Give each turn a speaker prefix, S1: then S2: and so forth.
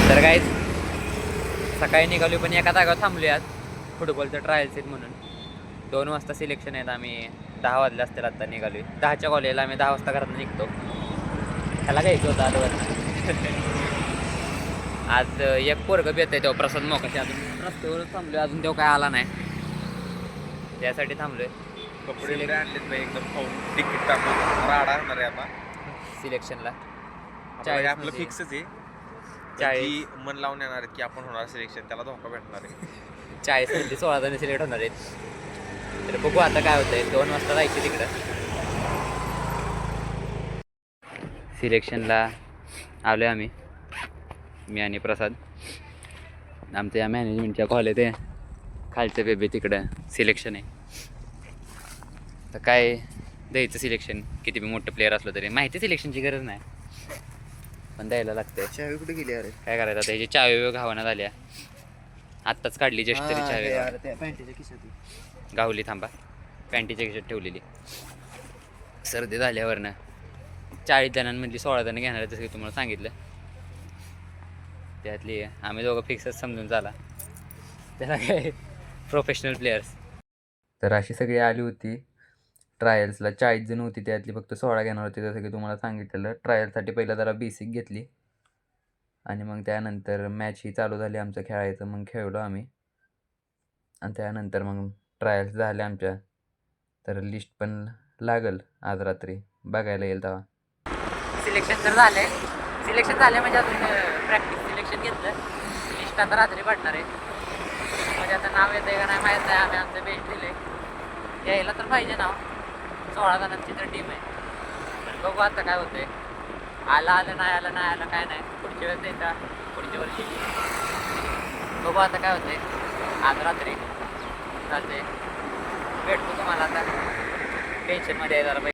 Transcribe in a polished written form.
S1: तर काय सकाळी निघालो पण एका जागा थांबलो आज फुटबॉलचं ट्रायल्स आहेत म्हणून. 2 वाजता सिलेक्शन आहेत. आम्ही 10 वाजले असतील आत्ता निघालो. 10च्या कॉलेजला आम्ही 10 वाजता घरात निघतो. त्याला घ्यायचं होतं आजवर. आज एक पोरगं बेत आहे तेव्हा प्रसाद मोकाशी अजून रस्त्यावर थांबलोय. अजून तेव्हा काय आला नाही त्यासाठी थांबलोय.
S2: कपडे आणलेत नाही एकदम खाऊन तिकीट टाकून राडा होणार आहे आता
S1: सिलेक्शनला.
S2: आपलं फिक्सच आहे. 40 मन लावून येणार आहेत की आपण होणार सिलेक्शन, त्याला धोका भेटणार आहे.
S1: 40 मध्ये 16 जण सिलेक्ट होणार आहेत. तर बघू आता काय होतंय. 2 वाजता जायचं तिकडं सिलेक्शनला. आलो आहे आम्ही, मी आणि प्रसाद. आमच्या या मॅनेजमेंटच्या कॉल आहे ते खालचं बेबे तिकडं सिलेक्शन आहे. तर काय द्यायचं सिलेक्शन, किती बी मोठं प्लेअर असलं तरी. माहिती सिलेक्शनची गरज नाही पण द्यायला लागते.
S3: चावी कुठे गेली अरे?
S1: काय करायचं आता. ह्याची चावी घावना झाल्या. आत्ताच काढली जस्ट तरी चावी
S3: पॅन्टीच्या खिशात
S1: गावली. थांबा, पॅन्टीच्या खिशात ठेवलेली. सर्दी झाल्यावरनं 40 जणांमधली 16 जण घेणार जसं की तुम्हाला सांगितलं. त्यातली आम्ही दोघं फिक्सच समजून झाला. त्याला काय प्रोफेशनल प्लेयर्स. तर अशी सगळी आली होती ट्रायल्सला. 40 जण होती, त्यातली फक्त 16 घेणार होती जसं की तुम्हाला सांगितलेलं. ट्रायलसाठी पहिला जरा बेसिक घेतली आणि मग त्यानंतर मॅच ही चालू झाली आमचं खेळायचं. मग खेळलो आम्ही आणि त्यानंतर मग ट्रायल्स झाल्या आमच्या. तर लिस्ट पण लागल आज रात्री, बघायला येईल तेव्हा. सिलेक्शन तर झाले. सिलेक्शन झाले म्हणजे अजून प्रॅक्टिस सिलेक्शन घेतलं. लिस्ट आता रात्री पडणार आहे. म्हणजे आता नाव येतं आहे का नाही माहीत नाही. आम्ही आमचं बेस्ट दिले, यायला तर पाहिजे नाव. 16 जणांची तर टीम आहे. तर बघू आता काय होतंय. आलं नाही आलं काय नाही. पुढच्या वेळेस द्यायचा, पुढच्या वर्षी बघू आता काय होतंय. आज रात्री चालते भेटतो तुम्हाला. आता टेन्शनमध्ये आहे जरा.